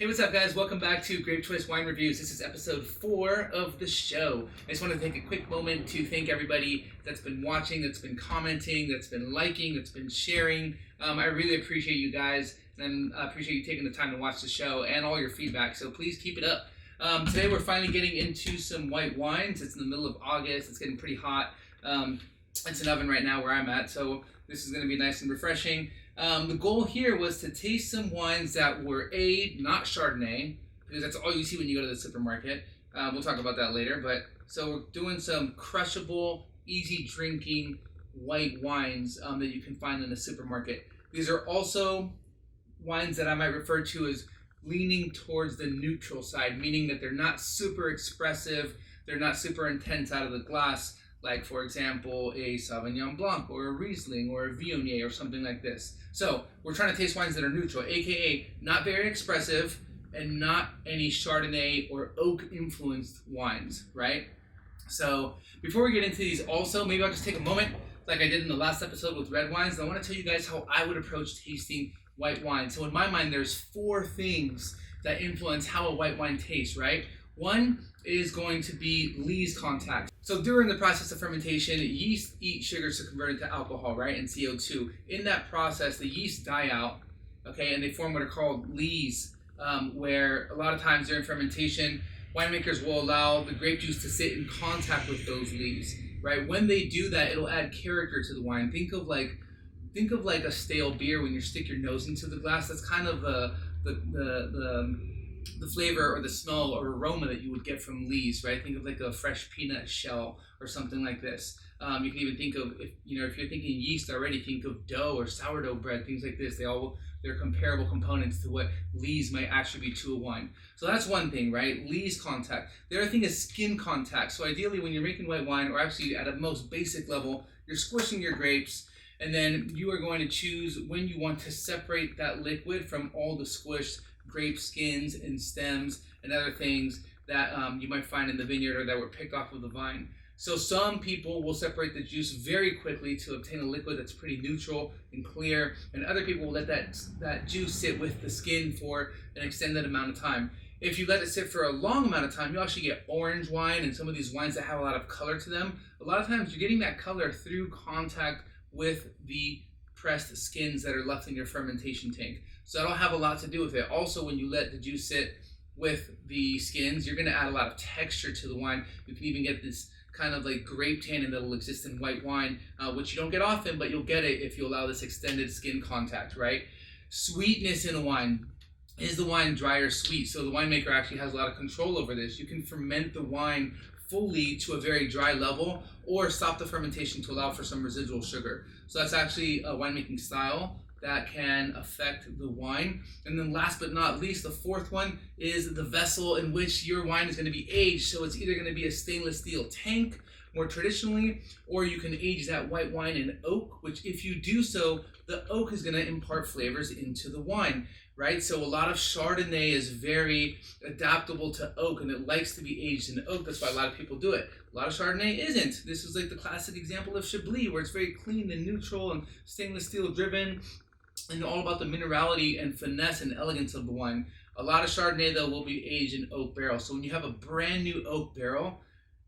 Hey, what's up, guys? Welcome back to Grape Choice Wine Reviews. This is episode 4 of the show. I just want to take a quick moment to thank everybody that's been watching, that's been commenting, that's been liking, that's been sharing. I really appreciate you guys, and I appreciate you taking the time to watch the show and all your feedback, so please keep it up. Today we're finally getting into some white wines. It's in the middle of August. It's getting pretty hot. It's an oven right now where I'm at, so this is going to be nice and refreshing. The goal here was to taste some wines that were not Chardonnay, because that's all you see when you go to the supermarket. We'll talk about that later. But so we're doing some crushable, easy drinking white wines that you can find in the supermarket. These are also wines that I might refer to as leaning towards the neutral side, meaning that they're not super expressive, they're not super intense out of the glass, like, for example, a Sauvion Blanc or a Riesling or a Viognier or something like this. So we're trying to taste wines that are neutral, aka not very expressive and not any Chardonnay or oak-influenced wines, right? So before we get into these also, maybe I'll just take a moment, like I did in the last episode with red wines, and I want to tell you guys how I would approach tasting white wine. So in my mind, there's 4 things that influence how a white wine tastes, right? One is going to be lees contact. So during the process of fermentation, yeast eat sugars to convert into alcohol, right, and CO2. In that process, the yeast die out, okay, and they form what are called lees, where a lot of times during fermentation, winemakers will allow the grape juice to sit in contact with those lees, right? When they do that, it'll add character to the wine. Think of like a stale beer when you stick your nose into the glass. That's kind of the flavor or the smell or aroma that you would get from lees, right? Think of like a fresh peanut shell or something like this. You can even think of, if you're thinking yeast already, think of dough or sourdough bread, things like this. They're comparable components to what lees might actually be to a wine. So that's one thing, right? Lees contact. The other thing is skin contact. So ideally when you're making white wine, or actually at a most basic level, you're squishing your grapes, and then you are going to choose when you want to separate that liquid from all the squished grape skins and stems and other things that you might find in the vineyard or that were picked off of the vine. So some people will separate the juice very quickly to obtain a liquid that's pretty neutral and clear, and other people will let that juice sit with the skin for an extended amount of time. If you let it sit for a long amount of time, you actually get orange wine and some of these wines that have a lot of color to them. A lot of times you're getting that color through contact with the pressed skins that are left in your fermentation tank. So that'll have a lot to do with it. Also, when you let the juice sit with the skins, you're going to add a lot of texture to the wine. You can even get this kind of like grape tannin that'll exist in white wine, which you don't get often, but you'll get it if you allow this extended skin contact, right? Sweetness in a wine. Is the wine dry or sweet? So the winemaker actually has a lot of control over this. You can ferment the wine fully to a very dry level, or stop the fermentation to allow for some residual sugar. So that's actually a winemaking style that can affect the wine. And then last but not least, the 4th one is the vessel in which your wine is going to be aged. So it's either going to be a stainless steel tank more traditionally, or you can age that white wine in oak, which if you do so, the oak is going to impart flavors into the wine, right? So a lot of Chardonnay is very adaptable to oak, and it likes to be aged in oak. That's why a lot of people do it. A lot of Chardonnay isn't. This is like the classic example of Chablis, where it's very clean and neutral and stainless steel driven, and all about the minerality and finesse and elegance of the wine. A lot of Chardonnay, though, will be aged in oak barrels. So when you have a brand new oak barrel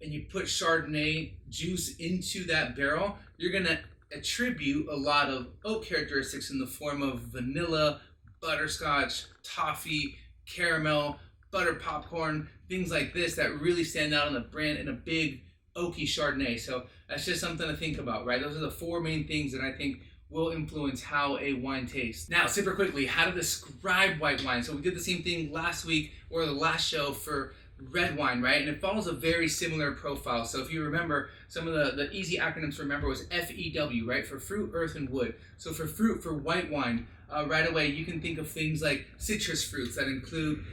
and you put Chardonnay juice into that barrel, you're going to attribute a lot of oak characteristics in the form of vanilla, butterscotch, toffee, caramel, butter popcorn, things like this that really stand out on the brand in a big oaky Chardonnay. So that's just something to think about, right? Those are the 4 main things that I think will influence how a wine tastes. Now, super quickly, how to describe white wine. So we did the same thing last week or the last show for red wine, right? And it follows a very similar profile. So if you remember, some of the easy acronyms to remember was FEW, right? For fruit, earth, and wood. So for fruit, for white wine, right away, you can think of things like citrus fruits that include,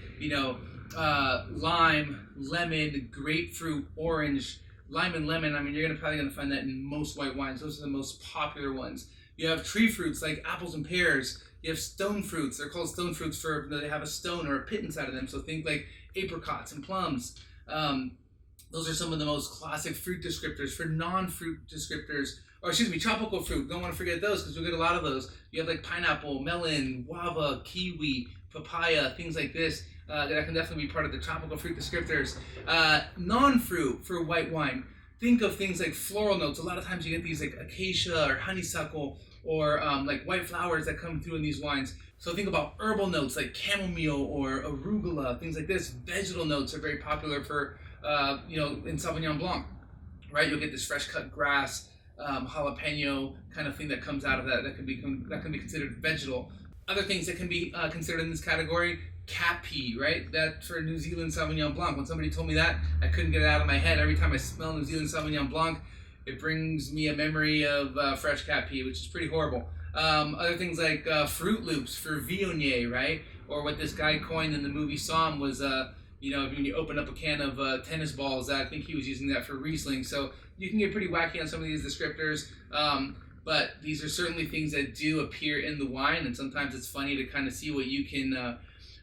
lime, lemon, grapefruit, orange. Lime and lemon, you're probably going to find that in most white wines. Those are the most popular ones. You have tree fruits like apples and pears. You have stone fruits. They're called stone fruits for they have a stone or a pit inside of them. So think like apricots and plums. Those are some of the most classic fruit descriptors. For non-fruit descriptors, tropical fruit. Don't want to forget those because you'll get a lot of those. You have like pineapple, melon, guava, kiwi, papaya, things like this. That can definitely be part of the tropical fruit descriptors. Non-fruit for white wine. Think of things like floral notes. A lot of times you get these like acacia or honeysuckle or like white flowers that come through in these wines. So think about herbal notes like chamomile or arugula, things like this. Vegetal notes are very popular for, in Sauvignon Blanc, right? You'll get this fresh cut grass, jalapeno kind of thing that comes out of that can be considered vegetal. Other things that can be considered in this category, cat pee, right? That for New Zealand Sauvignon Blanc. When somebody told me that, I couldn't get it out of my head. Every time I smell New Zealand Sauvignon Blanc, it brings me a memory of fresh cat pee, which is pretty horrible. Other things like Fruit Loops for Viognier, right? Or what this guy coined in the movie Somme was, when you open up a can of tennis balls, I think he was using that for Riesling. So you can get pretty wacky on some of these descriptors. But these are certainly things that do appear in the wine, and sometimes it's funny to kind of see what you can,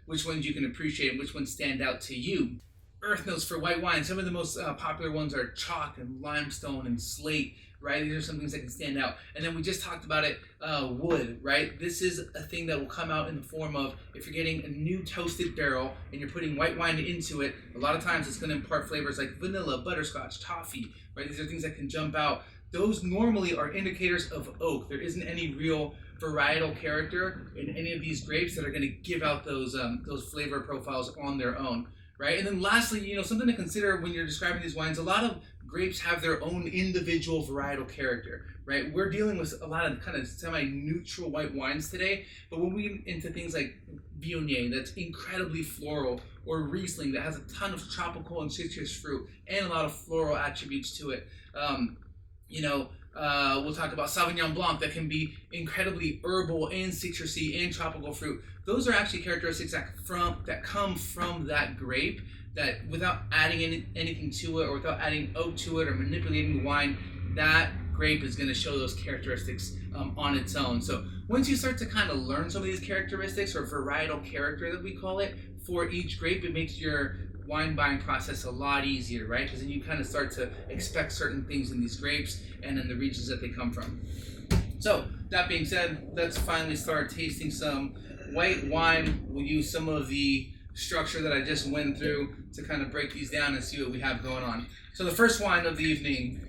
which ones you can appreciate and which ones stand out to you. Earth notes for white wine. Some of the most popular ones are chalk and limestone and slate, right? These are some things that can stand out. And then we just talked about it, wood, right? This is a thing that will come out in the form of, if you're getting a new toasted barrel and you're putting white wine into it, a lot of times it's going to impart flavors like vanilla, butterscotch, toffee, right? These are things that can jump out. Those normally are indicators of oak. There isn't any real varietal character in any of these grapes that are going to give out those flavor profiles on their own, right? And then lastly, something to consider when you're describing these wines, a lot of grapes have their own individual varietal character, right? We're dealing with a lot of kind of semi-neutral white wines today, but when we get into things like Viognier, that's incredibly floral, or Riesling that has a ton of tropical and citrus fruit and a lot of floral attributes to it. We'll talk about Sauvignon Blanc that can be incredibly herbal and citrusy and tropical fruit. Those are actually characteristics that come from that grape, that without adding anything to it or without adding oak to it or manipulating the wine, that grape is going to show those characteristics on its own. So once you start to kind of learn some of these characteristics, or varietal character that we call it, for each grape, it makes your wine buying process a lot easier, right? Because then you kind of start to expect certain things in these grapes and in the regions that they come from. So that being said, let's finally start tasting some white wine. We'll use some of the structure that I just went through to kind of break these down and see what we have going on. So the first wine of the evening,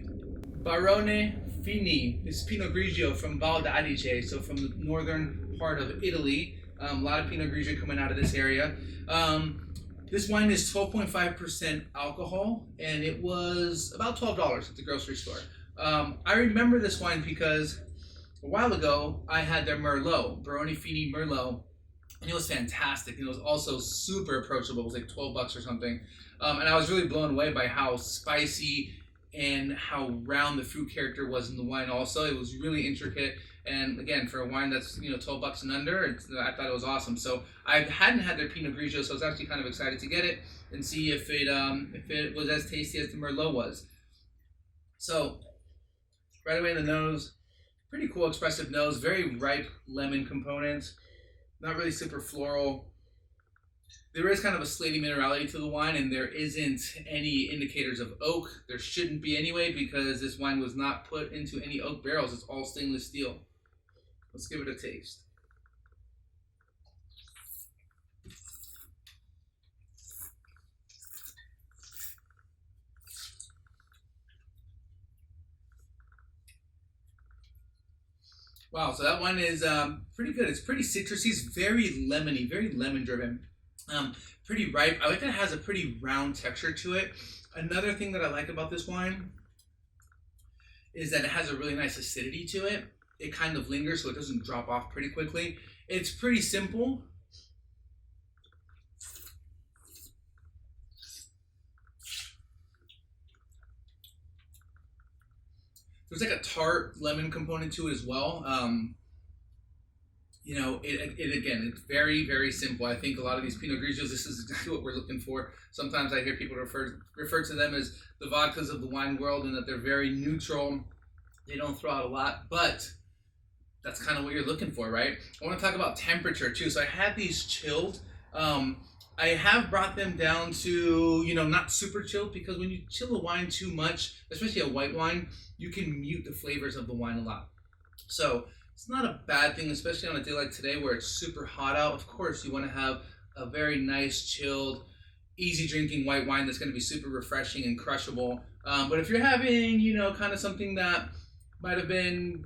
Barone Fini. This is Pinot Grigio from Val d'Adige, so from the northern part of Italy. A lot of Pinot Grigio coming out of this area. This wine is 12.5% alcohol, and it was about $12 at the grocery store. I remember this wine because a while ago I had their Merlot, Barone Fini Merlot, and it was fantastic. And it was also super approachable. It was like $12 or something. And I was really blown away by how spicy and how round the fruit character was in the wine also. It was really intricate. And again, for a wine that's $12 and under, I thought it was awesome. So I hadn't had their Pinot Grigio, so I was actually kind of excited to get it and see if it was as tasty as the Merlot was. So right away in the nose, pretty cool expressive nose, very ripe lemon components, not really super floral. There is kind of a slaty minerality to the wine, and there isn't any indicators of oak. There shouldn't be anyway, because this wine was not put into any oak barrels. It's all stainless steel. Let's give it a taste. Wow, so that one is pretty good. It's pretty citrusy. It's very lemony, very lemon driven. Pretty ripe. I like that it has a pretty round texture to it. Another thing that I like about this wine is that it has a really nice acidity to it. It kind of lingers, so it doesn't drop off pretty quickly. It's pretty simple. There's like a tart lemon component to it as well. Again, it's very, very simple. I think a lot of these Pinot Grigios, this is exactly what we're looking for. Sometimes I hear people refer to them as the vodkas of the wine world, and that they're very neutral. They don't throw out a lot, but that's kind of what you're looking for, right? I want to talk about temperature too. So I had these chilled. I have brought them down to, not super chilled, because when you chill a wine too much, especially a white wine, you can mute the flavors of the wine a lot. So It's not a bad thing, especially on a day like today where it's super hot out. Of course, you want to have a very nice, chilled, easy drinking white wine that's going to be super refreshing and crushable. But if you're having, kind of something that might have been,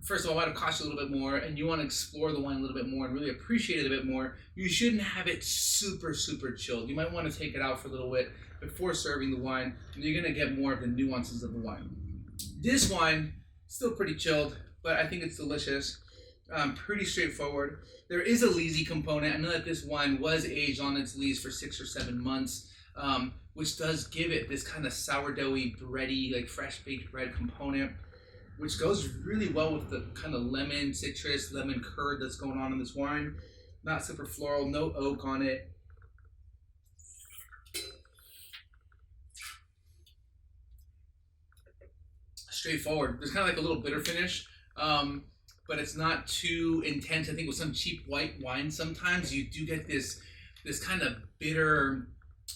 first of all, might have cost you a little bit more, and you want to explore the wine a little bit more and really appreciate it a bit more, you shouldn't have it super, super chilled. You might want to take it out for a little bit before serving the wine, and you're going to get more of the nuances of the wine. This wine, still pretty chilled, but I think it's delicious. Pretty straightforward. There is a leesy component. I know that this wine was aged on its lees for 6 or 7 months, which does give it this kind of sourdoughy, bready, like fresh baked bread component, which goes really well with the kind of lemon, citrus, lemon curd that's going on in this wine. Not super floral, no oak on it. Straightforward. There's kind of like a little bitter finish, but it's not too intense. I think with some cheap white wine, sometimes you do get this kind of bitter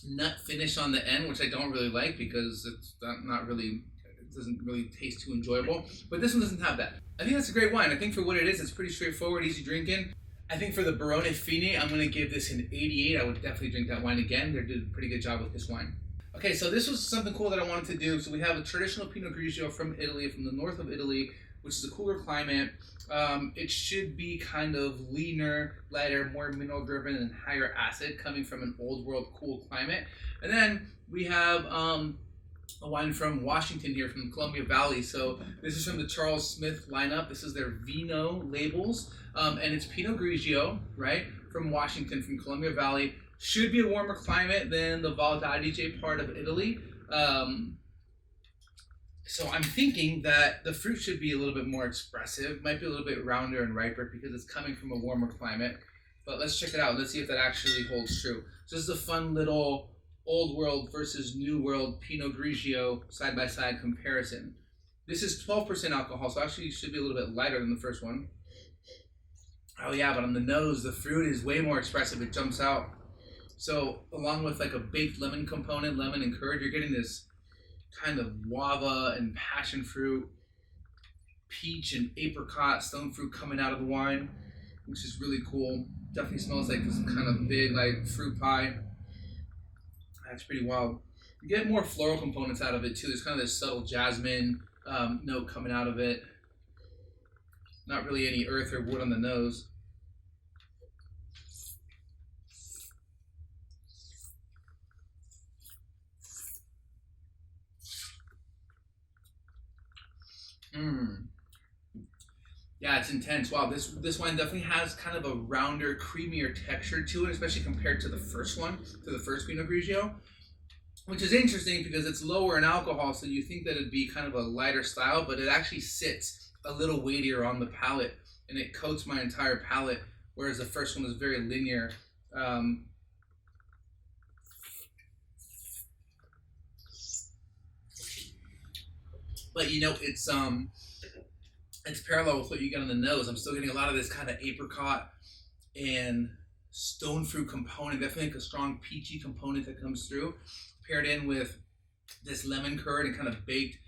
nut finish on the end, which I don't really like because it's not really, it doesn't really taste too enjoyable. But this one doesn't have that. I think that's a great wine. I think for what it is, it's pretty straightforward, easy drinking. I think for the Barone Fini, I'm going to give this an 88. I would definitely drink that wine again. They did a pretty good job with this wine. Okay, so this was something cool that I wanted to do. So we have a traditional Pinot Grigio from Italy, from the north of Italy, which is a cooler climate. It should be kind of leaner, lighter, more mineral-driven, and higher acid, coming from an old world cool climate. And then we have a wine from Washington here, from the Columbia Valley. So this is from the Charles Smith lineup. This is their Vino labels, and it's Pinot Grigio, right, from Washington, from Columbia Valley. Should be a warmer climate than the Val d'Adige part of Italy. So I'm thinking that the fruit should be a little bit more expressive, might be a little bit rounder and riper because it's coming from a warmer climate. But let's check it out. Let's see if that actually holds true. So this is a fun little old world versus new world Pinot Grigio side-by-side comparison. This is 12% alcohol, so actually it should be a little bit lighter than the first one. Oh yeah, but on the nose, the fruit is way more expressive. It jumps out. So along with like a baked lemon component, lemon and curd, you're getting this kind of guava and passion fruit, peach and apricot, stone fruit coming out of the wine, which is really cool. Definitely smells like some kind of big like fruit pie. That's pretty wild. You get more floral components out of it too. There's kind of this subtle jasmine note coming out of it. Not really any earth or wood on the nose. Yeah, it's intense. Wow, this wine definitely has kind of a rounder, creamier texture to it, especially compared to the first one, to the first Pinot Grigio, which is interesting because it's lower in alcohol, so you think that it'd be kind of a lighter style, but it actually sits a little weightier on the palate, and it coats my entire palate, whereas the first one was very linear. But it's parallel with what you get on the nose. I'm still getting a lot of this kind of apricot and stone fruit component, definitely like a strong peachy component that comes through, paired in with this lemon curd and kind of baked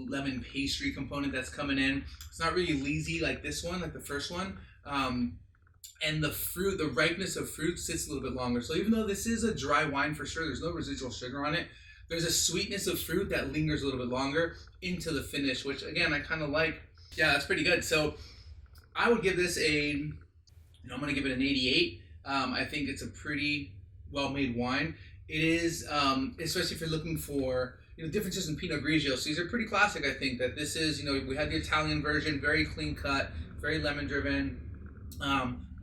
lemon pastry component that's coming in. It's not really leesy like this one, like the first one. And the fruit, the ripeness of fruit sits a little bit longer. So even though this is a dry wine for sure, there's no residual sugar on it, there's a sweetness of fruit that lingers a little bit longer into the finish, which again, I kind of like. Yeah, that's pretty good. So I would give this I'm going to give it an 88. I think it's a pretty well-made wine. It is, especially if you're looking for, differences in Pinot Grigio. So these are pretty classic, I think, that this is, we had the Italian version, very clean cut, very lemon-driven,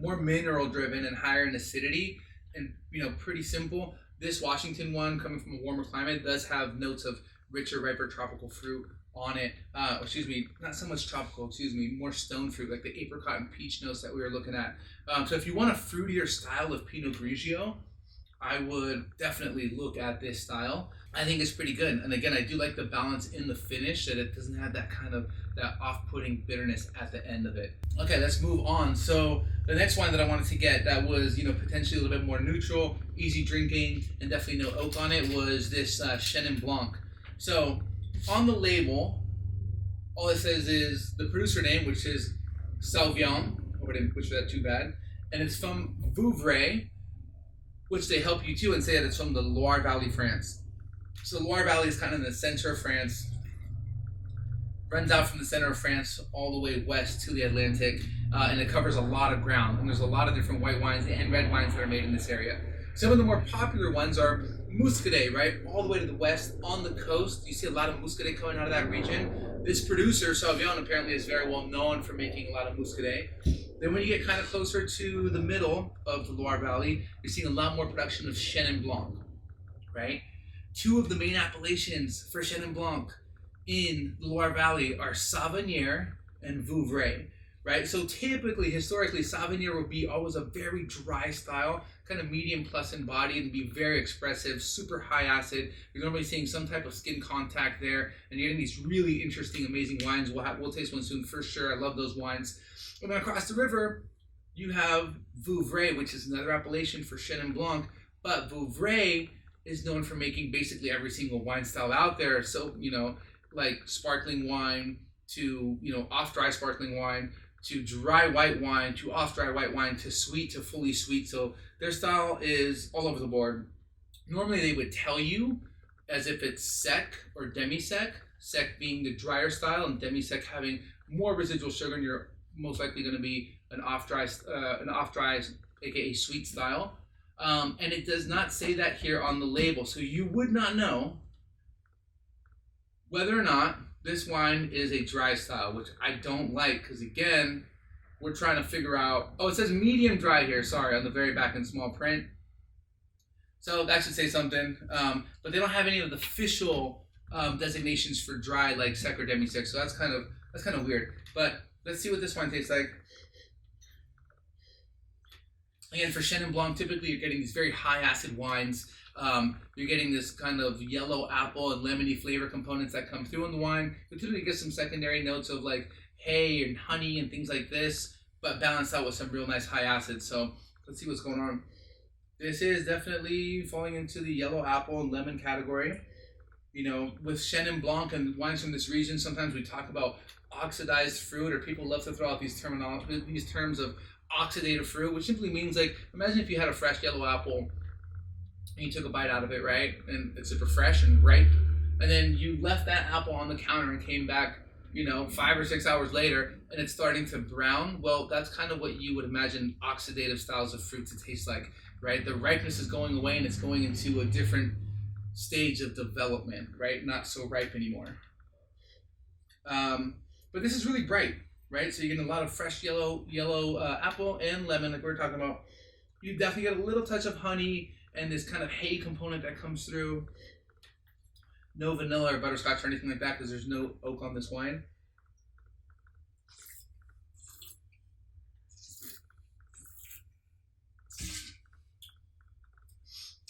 more mineral-driven and higher in acidity, and, pretty simple. This Washington one, coming from a warmer climate, does have notes of richer, riper tropical fruit on it. Not so much tropical, more stone fruit, like the apricot and peach notes that we were looking at. So if you want a fruitier style of Pinot Grigio, I would definitely look at this style. I think it's pretty good. And again, I do like the balance in the finish, that it doesn't have that kind of that off-putting bitterness at the end of it. Okay, let's move on. So the next wine that I wanted to get that was, potentially a little bit more neutral, easy drinking, and definitely no oak on it was this Chenin Blanc. So on the label, all it says is the producer name, which is Sauvion. Hope I didn't butcher that too bad. And it's from Vouvray, which they help you too and say that it's from the Loire Valley, France. So the Loire Valley is kind of in the center of France, runs out from the center of France all the way west to the Atlantic, and it covers a lot of ground. And there's a lot of different white wines and red wines that are made in this area. Some of the more popular ones are Muscadet, right? All the way to the west on the coast. You see a lot of Muscadet coming out of that region. This producer, Sauvion, apparently is very well known for making a lot of Muscadet. Then when you get kind of closer to the middle of the Loire Valley, you're seeing a lot more production of Chenin Blanc, right? Two of the main appellations for Chenin Blanc in the Loire Valley are Savennier and Vouvray, right? So typically, historically, Savennier will be always a very dry style, kind of medium plus in body, and be very expressive, super high acid. You're normally seeing some type of skin contact there, and you're getting these really interesting, amazing wines. We'll taste one soon for sure. I love those wines. And then across the river, you have Vouvray, which is another appellation for Chenin Blanc, but Vouvray is known for making basically every single wine style out there. So, like sparkling wine to, off-dry sparkling wine to dry white wine to off-dry white wine to sweet to fully sweet. So their style is all over the board. Normally they would tell you as if it's sec or demi-sec, sec being the drier style and demi-sec having more residual sugar, and you're most likely going to be an off-dry, aka sweet style. And it does not say that here on the label. So you would not know whether or not this wine is a dry style, which I don't like because, again, we're trying to figure out... Oh, it says medium dry here, sorry, on the very back in small print. So that should say something. But they don't have any of the official designations for dry like sec or demi-sec, so that's kind of weird. But let's see what this wine tastes like. Again, for Chenin Blanc, typically you're getting these very high acid wines. You're getting this kind of yellow apple and lemony flavor components that come through in the wine. You typically get some secondary notes of like hay and honey and things like this, but balanced out with some real nice high acid. So let's see what's going on. This is definitely falling into the yellow apple and lemon category. With Chenin Blanc and wines from this region, sometimes we talk about oxidized fruit, or people love to throw out these terms of oxidative fruit, which simply means, like, imagine if you had a fresh yellow apple and you took a bite out of it, right? And it's super fresh and ripe. And then you left that apple on the counter and came back, 5 or 6 hours later, and it's starting to brown. Well, that's kind of what you would imagine oxidative styles of fruit to taste like, right? The ripeness is going away and it's going into a different stage of development, right? Not so ripe anymore. But this is really bright, right? So you're getting a lot of fresh yellow apple and lemon, like we were talking about. You definitely get a little touch of honey and this kind of hay component that comes through. No vanilla or butterscotch or anything like that because there's no oak on this wine.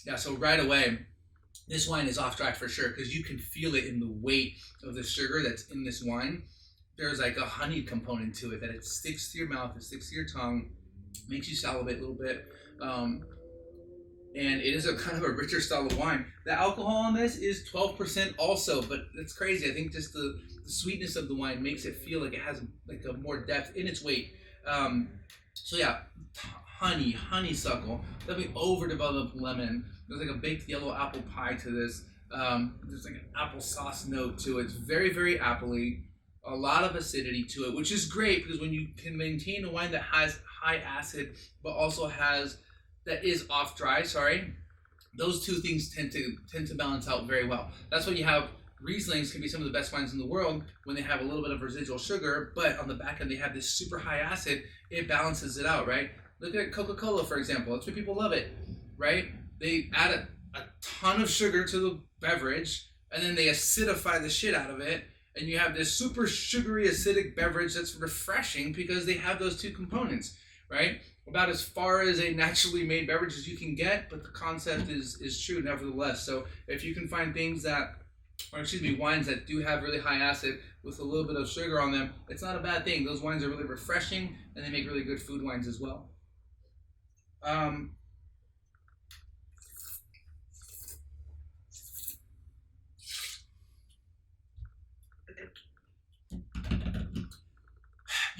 Yeah, so right away, this wine is off dry for sure because you can feel it in the weight of the sugar that's in this wine. There's like a honey component to it that it sticks to your mouth, it sticks to your tongue, makes you salivate a little bit. And it is a kind of a richer style of wine. The alcohol on this is 12% also, but it's crazy. I think just the sweetness of the wine makes it feel like it has like a more depth in its weight. So yeah, honeysuckle, definitely overdeveloped lemon. There's like a baked yellow apple pie to this. There's like an applesauce note to it. It's very, very appley. A lot of acidity to it, which is great because when you can maintain a wine that has high acid, but also that is off dry, those two things tend to balance out very well. That's why you have Rieslings can be some of the best wines in the world when they have a little bit of residual sugar, but on the back end they have this super high acid. It balances it out, right? Look at Coca-Cola, for example. That's why people love it, right? They add a ton of sugar to the beverage, and then they acidify the shit out of it, and you have this super sugary acidic beverage that's refreshing because they have those two components, right? About as far as a naturally made beverage as you can get, but the concept is true nevertheless. So if you can find wines that do have really high acid with a little bit of sugar on them, it's not a bad thing. Those wines are really refreshing and they make really good food wines as well.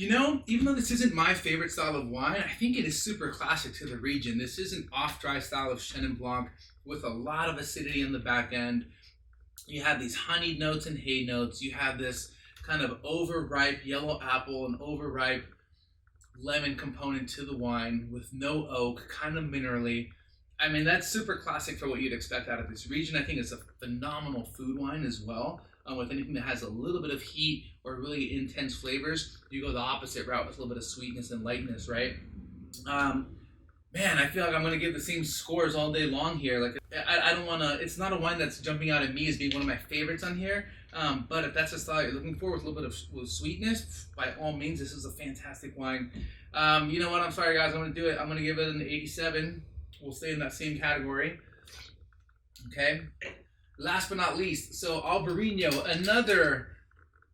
Even though this isn't my favorite style of wine, I think it is super classic to the region. This is an off-dry style of Chenin Blanc with a lot of acidity in the back end. You have these honeyed notes and hay notes. You have this kind of overripe yellow apple and overripe lemon component to the wine with no oak, kind of minerally. I mean, that's super classic for what you'd expect out of this region. I think it's a phenomenal food wine as well. With anything that has a little bit of heat or really intense flavors, you go the opposite route with a little bit of sweetness and lightness, right? Man, I feel like I'm going to give the same scores all day long here. Like, I don't want to, it's not a wine that's jumping out at me as being one of my favorites on here. But if that's a style you're looking for with a little bit of sweetness, by all means, this is a fantastic wine. You know what? I'm sorry, guys. I'm going to do it. I'm going to give it an 87. We'll stay in that same category. Okay. Last but not least, so Albarino, another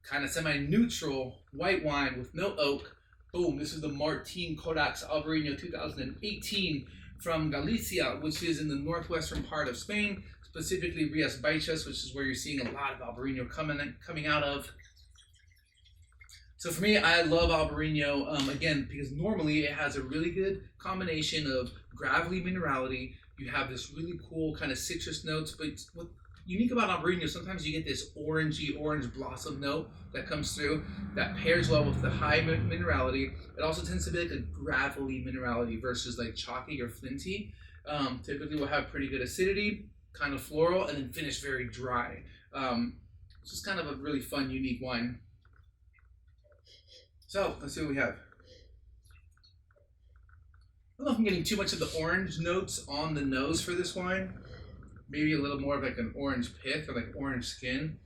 kind of semi-neutral white wine with no oak. Boom, this is the Martin Codax Albarino 2018 from Galicia, which is in the northwestern part of Spain, specifically Rias, Baixas, which is where you're seeing a lot of Albarino coming out of. So for me, I love Albarino, again, because normally it has a really good combination of gravelly minerality. You have this really cool kind of citrus notes, but what's unique about Albarino, sometimes you get this orangey orange blossom note that comes through that pairs well with the high minerality. It also tends to be like a gravelly minerality versus like chalky or flinty. Typically we'll have pretty good acidity, kind of floral, and then finish very dry. It's just kind of a really fun, unique wine. So let's see what we have. I don't know if I'm getting too much of the orange notes on the nose for this wine. Maybe a little more of like an orange pith or like orange skin.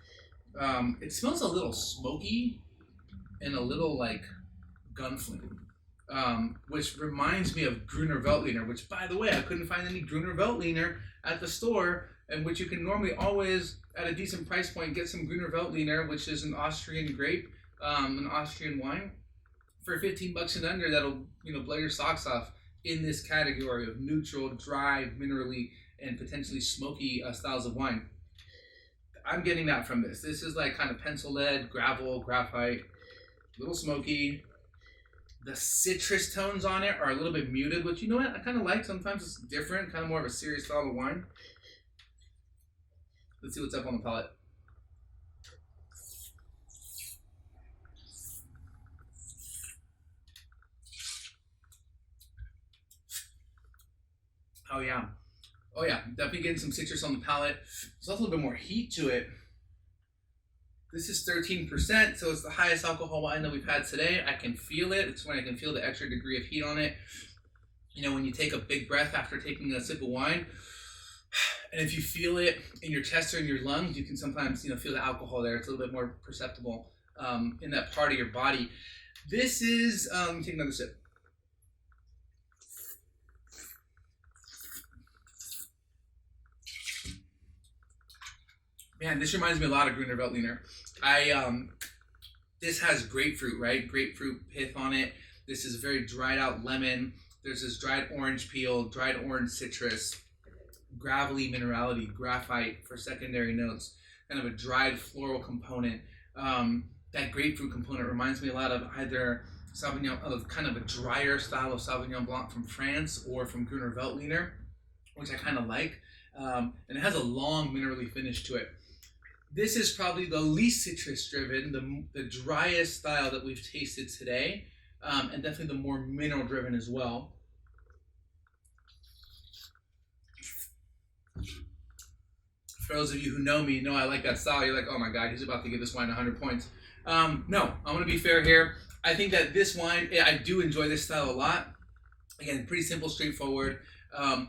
It smells a little smoky and a little like gunflame, which reminds me of Gruner Veltliner, which, by the way, I couldn't find any Gruner Veltliner at the store, and which you can normally always, at a decent price point, get some Gruner Veltliner, which is an Austrian grape, an Austrian wine, for 15 bucks and under. That'll blow your socks off in this category of neutral, dry, minerally, and potentially smoky styles of wine. I'm getting that from this. This is like kind of pencil lead, gravel, graphite, a little smoky. The citrus tones on it are a little bit muted, which, you know what, I kind of like. Sometimes it's different, kind of more of a serious style of wine. Let's see what's up on the palate. Oh yeah, definitely getting some citrus on the palate. There's also a little bit more heat to it. This is 13%, so it's the highest alcohol wine that we've had today. I can feel it. It's when I can feel the extra degree of heat on it. When you take a big breath after taking a sip of wine, and if you feel it in your chest or in your lungs, you can sometimes feel the alcohol there. It's a little bit more perceptible in that part of your body. This is, let me take another sip. Man, this reminds me a lot of Gruner Veltliner. This has grapefruit, right? Grapefruit pith on it. This is very dried out lemon. There's this dried orange peel, dried orange citrus, gravelly minerality, graphite for secondary notes, kind of a dried floral component. That grapefruit component reminds me a lot of either Sauvignon, of kind of a drier style of Sauvignon Blanc from France or from Gruner Veltliner, which I kind of like. And it has a long minerally finish to it. This is probably the least citrus driven, the driest style that we've tasted today, and definitely the more mineral driven as well. For those of you who know me, know I like that style. You're like, oh my God, he's about to give this wine 100 points. No, I'm going to be fair here. I think that this wine, I do enjoy this style a lot. Again, pretty simple, straightforward. I'm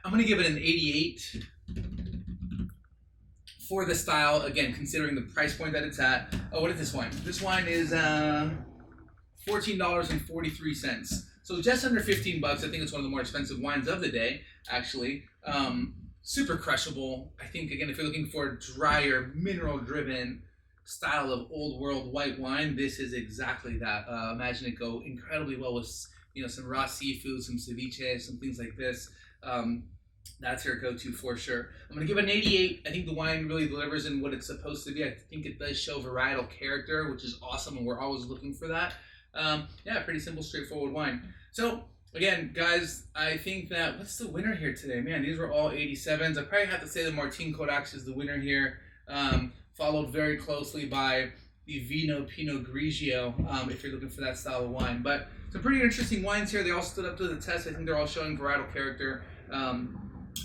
going to give it an 88 for the style, again, considering the price point that it's at. Oh, what is this wine? This wine is $14.43. So just under 15 bucks. I think it's one of the more expensive wines of the day, actually. Super crushable. I think, again, if you're looking for a drier, mineral-driven style of old world white wine, this is exactly that. Imagine it go incredibly well with some raw seafood, some ceviche, some things like this. That's your go-to for sure. I'm going to give it an 88. I think the wine really delivers in what it's supposed to be. I think it does show varietal character, which is awesome, and we're always looking for that. Yeah, pretty simple, straightforward wine. So, again, guys, I think that, what's the winner here today? Man, these were all 87s. I probably have to say the Martin Codax is the winner here, followed very closely by the Vino Pinot Grigio, if you're looking for that style of wine. But some pretty interesting wines here. They all stood up to the test. I think they're all showing varietal character,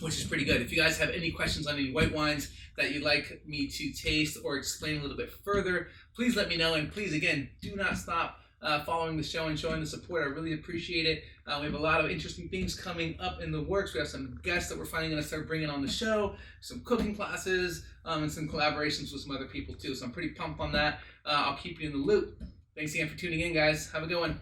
which is pretty good. If you guys have any questions on any white wines that you'd like me to taste or explain a little bit further, please let me know. And please, again, do not stop following the show and showing the support. I really appreciate it. We have a lot of interesting things coming up in the works. We have some guests that we're finally going to start bringing on the show, some cooking classes, and some collaborations with some other people too. So I'm pretty pumped on that. I'll keep you in the loop. Thanks again for tuning in, guys. Have a good one.